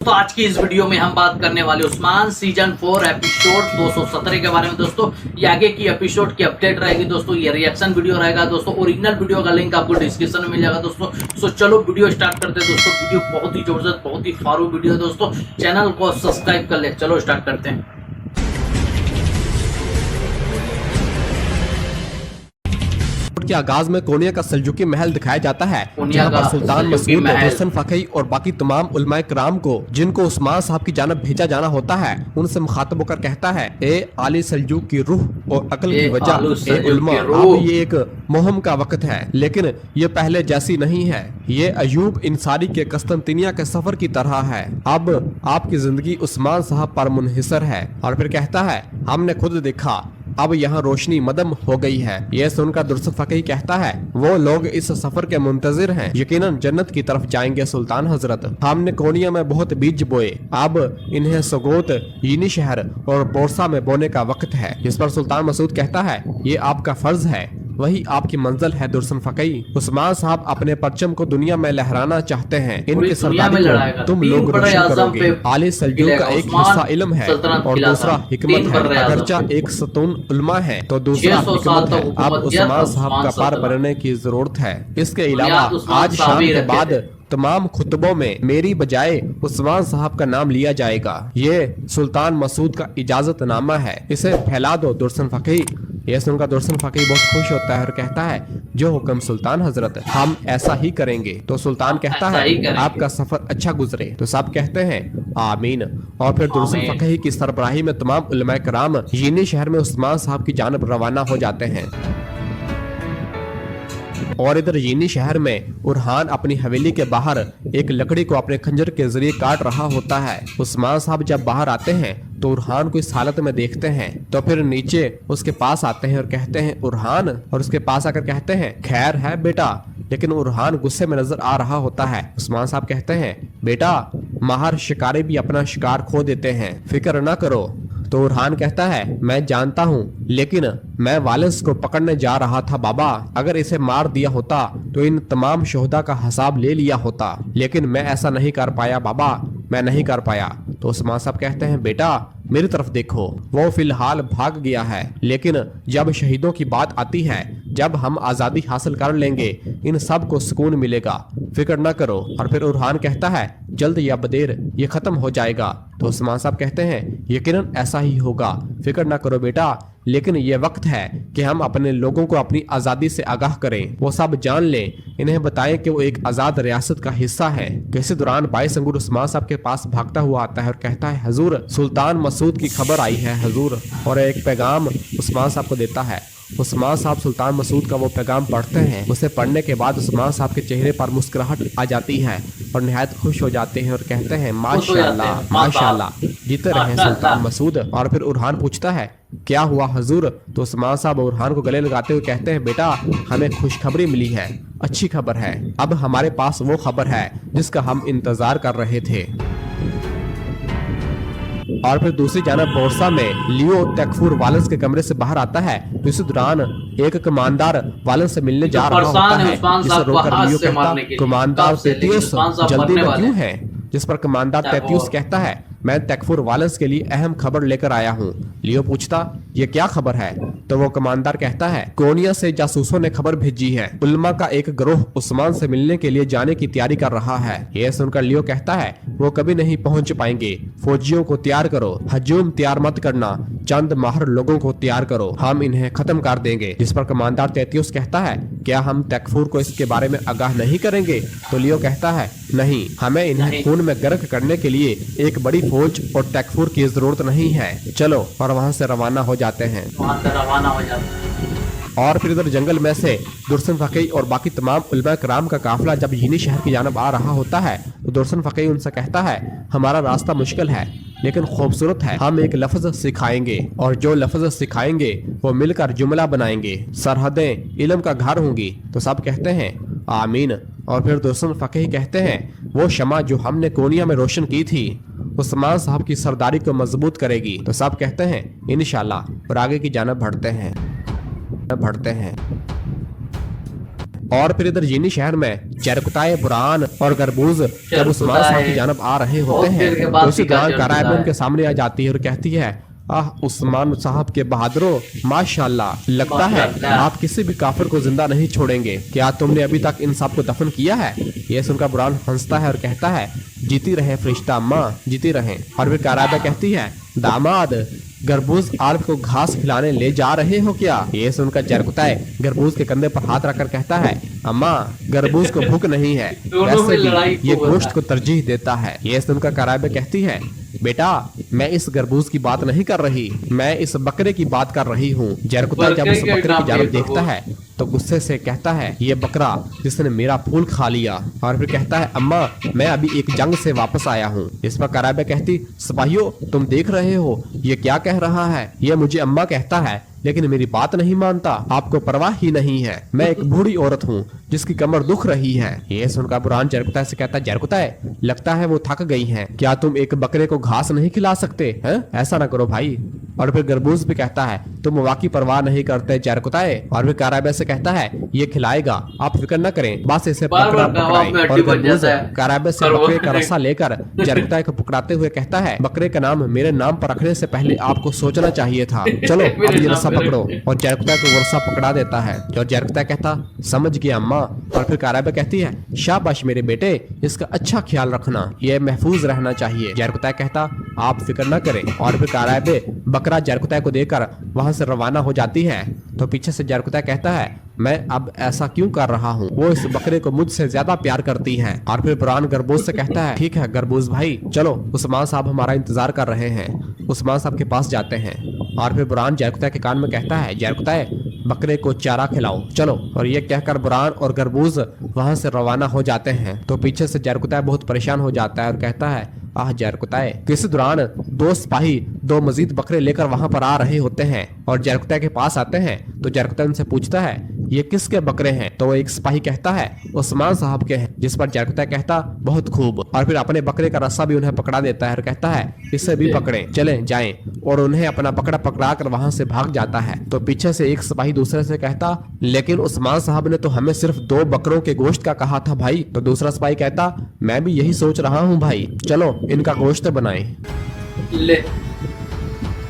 तो आज की इस वीडियो में हम बात करने वाले उस्मान सीजन 4 एपिसोड 217 के बारे में। दोस्तों ये आगे की एपिसोड की अपडेट रहेगी दोस्तों, ये रिएक्शन वीडियो रहेगा दोस्तों। ओरिजिनल वीडियो का लिंक आपको डिस्क्रिप्शन में मिल जाएगा दोस्तों। सो चलो वीडियो स्टार्ट करते हैं दोस्तों। वीडियो बहुत ही जबरदस्त, बहुत ही फारू वीडियो है दोस्तों। चैनल को सब्सक्राइब कर ले। चलो स्टार्ट करते हैं। के आगाज में कोनिया का सल्जुकी महल दिखाया जाता है, जहां पर सुल्तान मसूद, हसन फकही और बाकी तमाम उलमाए कराम को जिनको उस्मान साहब की जानब भेजा जाना होता है, उनसे मुखातब होकर कहता है, ए आली सल्जुक की रूह और अकल की वजह, ए उलमा, अब ये एक मुहिम का वक्त है, लेकिन ये पहले जैसी नहीं है। ये अयूब इंसारी के कस्तंतिनिया के सफर की तरह है। अब आपकी जिंदगी उस्मान साहब पर मुनहिसर है। और फिर कहता है, हमने खुद देखा, अब यहाँ रोशनी मदम हो गई है। यह सुनकर दुरुस्त फकीह कहता है, वो लोग इस सफर के मुंतजिर हैं, यकीनन जन्नत की तरफ जाएंगे सुल्तान हजरत। हमने कोनिया में बहुत बीज बोए, अब इन्हें सगोत, यीनी शहर और बोरसा में बोने का वक्त है। जिस पर सुल्तान मसूद कहता है, ये आपका फर्ज है, वही आपकी मंजिल है दुर्सन फकीह। उस्मान साहब अपने परचम को दुनिया में लहराना चाहते हैं, इनके सरदारी को तुम लोग रोशन करोगे। आली सल्जूक का एक हिस्सा इल्म है और दूसरा हिकमत है। अगरचा एक सतून उल्मा है तो दूसरा हिकमत है। अब उस्मान साहब का पार बनने की जरूरत है। इसके अलावा आज शाम के बाद तमाम खुतबों में मेरी बजाय उस्मान साहब का नाम लिया जाएगा। ये सुल्तान मसूद का इजाजत नामा है, इसे फैला दो दुर्सन फकीह। यह सुनकर दुर्सन फकीह बहुत खुश होता है और कहता है, जो हुक्म सुल्तान हजरत, हम ऐसा ही करेंगे। तो सुल्तान कहता है, आपका सफर अच्छा गुजरे। तो सब कहते हैं आमीन। और फिर दुर्सन फकीह की सरबराही में तमाम उलमाए कराम यीनी शहर में उस्मान साहब की जानब रवाना हो जाते हैं। और इधर यीनी शहर में उरहान अपनी हवेली के बाहर एक लकड़ी को अपने खंजर के जरिए काट रहा होता है। उस्मान साहब जब बाहर आते हैं तो उरहान को इस हालत में देखते हैं, तो फिर नीचे उसके पास आते हैं और कहते हैं, उरहान, और उसके पास आकर कहते हैं, खैर है बेटा। लेकिन उरहान गुस्से में नजर आ रहा होता है। उस्मान साहब कहते हैं, बेटा, माहर शिकारी भी अपना शिकार खो देते हैं, फिक्र न करो। तो उरहान कहता है, मैं जानता हूँ, लेकिन मैं वालिस को पकड़ने जा रहा था बाबा। अगर इसे मार दिया होता तो इन तमाम शोहदा का हिसाब ले लिया होता, लेकिन मैं ऐसा नहीं कर पाया बाबा, मैं नहीं कर पाया। तो उस्मान साहब कहते हैं, बेटा मेरी तरफ देखो, वो फिलहाल भाग गया है, लेकिन जब शहीदों की बात आती है, जब हम आजादी हासिल कर लेंगे, इन सब को सुकून मिलेगा, फिक्र न करो। और फिर उरहान कहता है, जल्द या बदेर ये खत्म हो जाएगा। तो उस्मान साहब कहते हैं, यकीनन ऐसा ही होगा, फिक्र न करो बेटा, लेकिन ये वक्त है कि हम अपने लोगों को अपनी आजादी से आगाह करें, वो सब जान लें, इन्हें बताएं कि वो एक आजाद रियासत का हिस्सा है। इसी दौरान बाईस अंगूर उस्मान साहब के पास भागता हुआ आता है और कहता है, हजूर, सुल्तान मसूद की खबर आई है हजूर। और एक पैगाम उस्मान साहब को देता है। उस्मान साहब सुल्तान मसूद का वो पैगाम पढ़ते हैं। उसे पढ़ने के बाद उस्मान साहब के चेहरे पर मुस्कुराहट आ जाती है और निहायत खुश हो जाते हैं और कहते हैं, माशाल्लाह माशाल्लाह, जीते रहे सुल्तान मसूद। और फिर उरहान पूछता है, क्या हुआ हजूर? तो उस्मान साहब उरहान को गले लगाते हुए कहते हैं, बेटा हमें खुशखबरी मिली है, अच्छी खबर है। अब हमारे पास वो खबर है जिसका हम इंतजार कर रहे थे। और फिर दूसरी जानब बोरसा में लियो तकफूर वालिस के कमरे से बाहर आता है। तो इसी दौरान एक कमांडर वालिस से मिलने जा रहा होता है, जिसे रोककर लियो कहता, कमांडर तेतियुस जल्दी में क्यों है? जिस पर कमांडर तेतियुस कहता है, मैं तकफूर वालिस के लिए अहम खबर लेकर आया हूँ। लियो पूछता, ये क्या खबर है? तो वो कमांडर कहता है, कोनिया से जासूसों ने खबर भेजी है, उल्मा का एक गिरोह उस्मान से मिलने के लिए जाने की तैयारी कर रहा है। यह सुनकर लियो कहता है, वो कभी नहीं पहुंच पाएंगे, फौजियों को तैयार करो, हजूम तैयार मत करना, चंद माहिर लोगों को तैयार करो, हम इन्हें खत्म कर देंगे। जिस पर कमांडर तेतियुस कहता है, क्या हम तकफूर को इसके बारे में आगाह नहीं करेंगे? तो लियो कहता है, नहीं, हमें इन्हें खून में गर्क करने के लिए एक बड़ी फौज और तकफूर की जरूरत नहीं है, चलो। और वहाँ से रवाना हो जाते हैं। और फिर इधर जंगल में से दुर्सन फकीह और बाकी तमाम उलमा कराम का काफिला जब यीनी शहर की जानब आ रहा होता है, तो दुर्सन फकीह उनसे कहता है, हमारा रास्ता मुश्किल है लेकिन खूबसूरत है, हम एक लफ्ज सिखाएंगे और जो लफ्ज सिखाएंगे वो मिलकर जुमला बनाएंगे, सरहदें इल्म का घर होंगी। तो सब कहते हैं आमीन। और फिर दुर्सन फकीह कहते हैं, वो शमा जो हमने कोनिया में रोशन की थी उस्मान साहब की सरदारी को मजबूत करेगी। तो सब कहते हैं इंशाल्लाह, और आगे की जानब बढ़ते हैं। और फिर इधर यीनी शहर में चरकुताए, बुरहान और गरबूज जब उस्मान साहब की जानब आ रहे होते हैं तो उसी दौरान काराइब उनके सामने आ जाती है और कहती है, आह उस्मान साहब के बहादुरों, माशाल्लाह, लगता है आप किसी भी काफिर को जिंदा नहीं छोड़ेंगे। क्या तुमने अभी तक इन सब को दफन किया है? ये सुनकर बुरहान हंसता है और कहता है, जीती रहे फरिश्ता अम्मा, जीती रहे। और फिर काराइबा कहती है, दामाद गरबूज आपको घास खिलाने ले जा रहे हो क्या? ये सुनकर जरकुताए गरबूज के कंधे पर हाथ रखकर कहता है, अम्मा गरबूज को भूख नहीं है, वैसे भी ये गोश्त को तरजीह देता है। ये सुनकर काराइबा कहती है, बेटा मैं इस गरबूज की बात नहीं कर रही, मैं इस बकरे की बात कर रही हूँ। जरकुताए जब उस बकरे की जानब देखता है तो गुस्से से कहता है, ये बकरा जिसने मेरा फूल खा लिया। और फिर कहता है, अम्मा मैं अभी एक जंग से वापस आया हूँ। इस पर काराइबा कहती, सिपाहियों तुम देख रहे हो ये क्या कह रहा है? ये मुझे अम्मा कहता है लेकिन मेरी बात नहीं मानता, आपको परवाह ही नहीं है। मैं एक बूढ़ी औरत हूँ जिसकी कमर दुख रही है। ये सुनकर बुरहान जरकुताए से कहता है, जरकुताए लगता है वो थक गई हैं, क्या तुम एक बकरे को घास नहीं खिला सकते हैं? ऐसा ना करो भाई। और फिर गरबूज भी कहता है, तुम वाकई परवाह नहीं करते जरकुताए। और फिर काराइबा से कहता है, ये खिलाएगा, आप फिक्र न करें, बस इसे पकड़ाएं। और गरबूज काराइबा से बकरे का रस्सा लेकर जरकुताए को पकड़ाते हुए कहता है, बकरे का नाम मेरे नाम पर रखने से पहले आपको सोचना चाहिए था। चलो अब ये रस्सा पकड़ो। और जरकुताए को रस्सा पकड़ा देता है। और जरकुताए कहता, समझ गया अम्मा। और फिर काराइबा कहती है, शाबाश मेरे बेटे, इसका अच्छा ख्याल रखना, ये महफूज रहना चाहिए। जरकुताए कहता, आप फिक्र न करें। और फिर काराइबे बकरा जरकुताए को देकर वहां से रवाना हो जाती है। तो पीछे से जरकुताए कहता है, मैं अब ऐसा क्यों कर रहा हूँ? वो इस बकरे को मुझसे ज्यादा प्यार करती है। और फिर बुरहान गरबूज से कहता है, ठीक है गरबूज भाई, चलो उस्मान साहब हमारा इंतजार कर रहे हैं। उस्मान साहब के पास जाते हैं। और फिर बुरहान जरकुताए के कान में कहता है, जरकुताए बकरे को चारा खिलाओ, चलो। और ये कहकर बुरहान और गरबूज वहां से रवाना हो जाते हैं। तो पीछे से जरकुताए बहुत परेशान हो जाता है और कहता है, आह जरकुताए। किसी दौरान दो सिपाही दो मजीद बकरे लेकर वहां पर आ रहे होते हैं और जरकुताए के पास आते हैं। तो जरकुताए उनसे पूछता है, ये किसके बकरे हैं? तो एक सिपाही कहता है, उस्मान साहब के हैं। जिस पर जरकुताए कहता, बहुत खूब। और फिर अपने बकरे का रस्सा भी उन्हें पकड़ा देता है और कहता है, इसे भी पकड़े, चले जाएं। और उन्हें अपना बकरा पकड़ा कर वहां से भाग जाता है। तो पीछे से एक सिपाही दूसरे से कहता, लेकिन उस्मान साहब ने तो हमें सिर्फ 2 बकरों के गोश्त का कहा था भाई। तो दूसरा सिपाही कहता, मैं भी यही सोच रहा हूँ भाई, चलो इनका गोश्त बनाएं। ले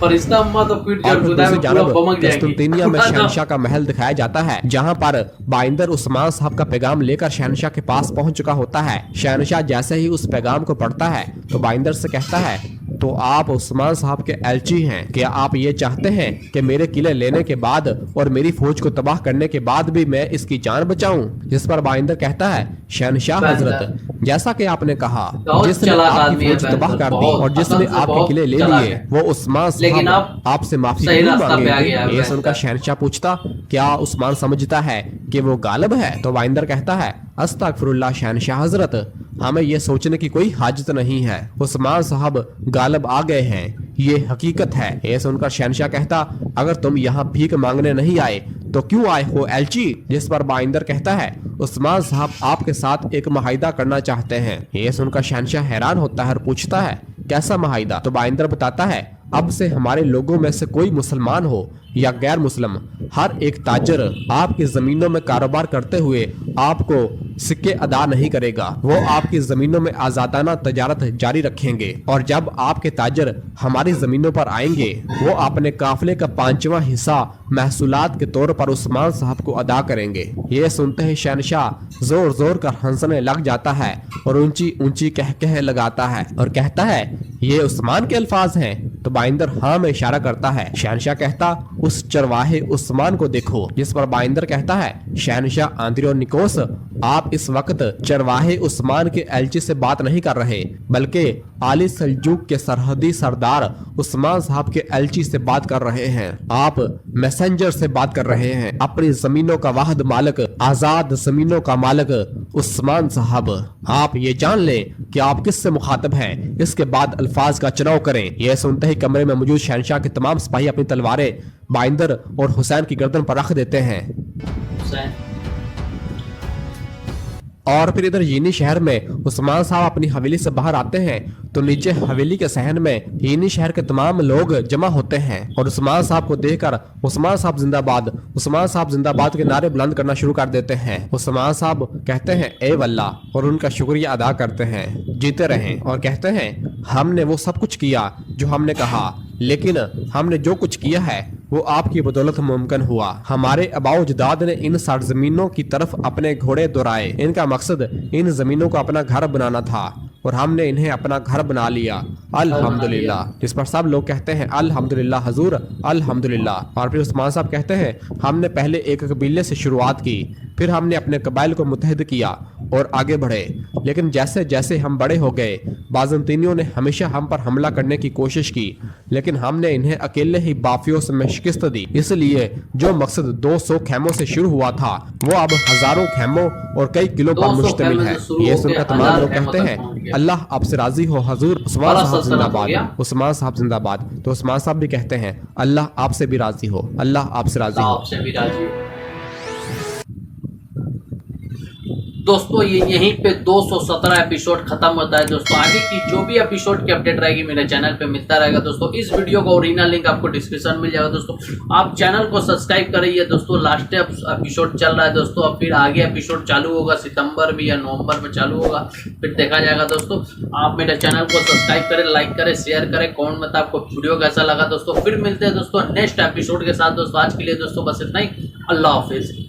फरिश्ता अम्मा तो फिर जरकुताए में पूरा बमक जाएगी। कुस्तुंतिनिया में शहनशाह का महल दिखाया जाता है, जहां पर बाइंदर उस्मान साहब का पैगाम लेकर शहनशाह के पास पहुंच चुका होता है। शहनशाह जैसे ही उस पैगाम को पढ़ता है तो बाइंदर से कहता है, तो आप उस्मान साहब के एलची हैं, क्या आप ये चाहते हैं कि मेरे किले लेने के बाद और मेरी फौज को तबाह करने के बाद भी मैं इसकी जान बचाऊं? जिस पर बाइंदर कहता है, शहनशाह हजरत, जैसा कि आपने कहा, जिसने आपकी फौज तबाह कर दी और जिसने आपके किले ले लिए वो उस्मान साहब आपसे माफी नहीं मांगेंगे। ये सुनकर शहनशाह पूछता, क्या उस्मान समझता है कि वो गालिब है? तो बाइंदर कहता है, अस्तगफिरुल्लाह शहनशाह हजरत, हमें ये सोचने की कोई हाजत नहीं है, उस्मान साहब गालिब आ गए हैं, ये हकीकत है। ये सुनकर शहनशाह कहता, अगर तुम यहाँ भीख मांगने नहीं आए तो क्यों आए हो एलची? जिस पर बाइंदर कहता है, उस्मान साहब आपके साथ एक मुआहिदा करना चाहते हैं। ये सुनकर शहनशाह हैरान होता है और पूछता है, कैसा मुआहिदा? तो बाइंदर बताता है, अब से हमारे लोगों में से कोई मुसलमान हो या गैर मुस्लिम, हर एक ताजर आपकी जमीनों में कारोबार करते हुए आपको सिक्के अदा नहीं करेगा। वो आपकी जमीनों में आजादाना तजारत जारी रखेंगे और जब आपके ताजर हमारी जमीनों पर आएंगे वो अपने काफिले का 5वां हिस्सा महसूलात के तौर पर उस्मान साहब को अदा करेंगे। ये सुनते ही शहनशाह जोर जोर कर हंसने लग जाता है और ऊंची ऊंची कह लगाता है और कहता है, ये उस्मान के अल्फाज हैं? तो बाइंदर हाँ में इशारा करता है। शहनशाह कहता, उस चरवाहे उस्मान को देखो। जिस पर बाइंदर कहता है, शहनशाह आंद्रोनिकोस, आप इस वक्त चरवाहे उस्मान के एलची से बात नहीं कर रहे बल्कि आली सल्जूक के सरहदी सरदार उस्मान साहब के एलची से बात कर रहे हैं। आप मैसेंजर से बात कर रहे हैं, अपनी जमीनों का वाहिद मालिक, आजाद जमीनों का मालिक उस्मान साहब। आप ये जान लें कि आप किससे मुखातब हैं, इसके बाद अल्फाज का चुनाव करें। यह सुनते ही कमरे में मौजूद शहनशाह के तमाम सिपाही अपनी तलवारें बाइंदर और हुसैन की गर्दन पर रख देते हैं। और फिर इधर यीनी शहर में उस्मान साहब अपनी हवेली से बाहर आते हैं तो नीचे हवेली के सहन में यीनी शहर के तमाम लोग जमा होते हैं और उस्मान साहब को देखकर उस्मान साहब जिंदाबाद के नारे बुलंद करना शुरू कर देते हैं। उस्मान साहब कहते हैं ए वल्लाह और उनका शुक्रिया अदा करते हैं, जीते रहें, और कहते हैं हमने वो सब कुछ किया जो हमने कहा, लेकिन हमने जो कुछ किया है वो आपकी बदौलत मुमकिन हुआ। हमारे अबाओ अजदाद ने इन सरजमीनों की तरफ अपने घोड़े दौड़ाए, इनका मकसद इन जमीनों को अपना घर बनाना था और हमने इन्हें अपना घर बना लिया। अल्हम्दुलिल्लाह। जिस पर सब लोग कहते हैं अल्हम्दुलिल्लाह हुजूर, अल्हम्दुलिल्लाह। और फिर उस्मान साहब कहते हैं हमने पहले एक कबीले से शुरुआत की, फिर हमने अपने कबाइल को मुत्तहिद किया और आगे बढ़े, लेकिन जैसे जैसे हम बड़े हो गए बाज़ंतीनियों ने हमेशा हम पर हमला करने की कोशिश की, लेकिन हमने इन्हें अकेले ही बाफियों से शिकस्त दी। इसलिए जो मकसद 200 खेमों से शुरू हुआ था वो अब हजारों खेमों और कई किलो पर मुश्तमिल है। ये सुनकर तमाम लोग कहते हैं अल्लाह आपसे राजी हो हजूर, उस्मान साहब जिंदाबाद, उस्मान साहब जिंदाबाद। तो उस्मान साहब भी कहते हैं अल्लाह आपसे भी राजी हो, अल्लाह आपसे राजी हो। दोस्तों ये यहीं पे 217 एपिसोड खत्म होता है दोस्तों। आगे की जो भी एपिसोड की अपडेट रहेगी मेरे चैनल पे मिलता रहेगा दोस्तों। इस वीडियो का ओरिजिनल लिंक आपको डिस्क्रिप्शन में मिल जाएगा दोस्तों। आप चैनल को सब्सक्राइब करिए दोस्तों। लास्ट एपिसोड चल रहा है दोस्तों, अब फिर आगे एपिसोड चालू होगा सितंबर में या नवंबर में चालू होगा, फिर देखा जाएगा दोस्तों। आप मेरे चैनल को सब्सक्राइब करें, लाइक करें, शेयर करें, कमेंट में आपको वीडियो कैसा लगा दोस्तों। फिर मिलते हैं दोस्तों नेक्स्ट एपिसोड के साथ दोस्तों। आज के लिए दोस्तों बस इतना ही, अल्लाह हाफिज।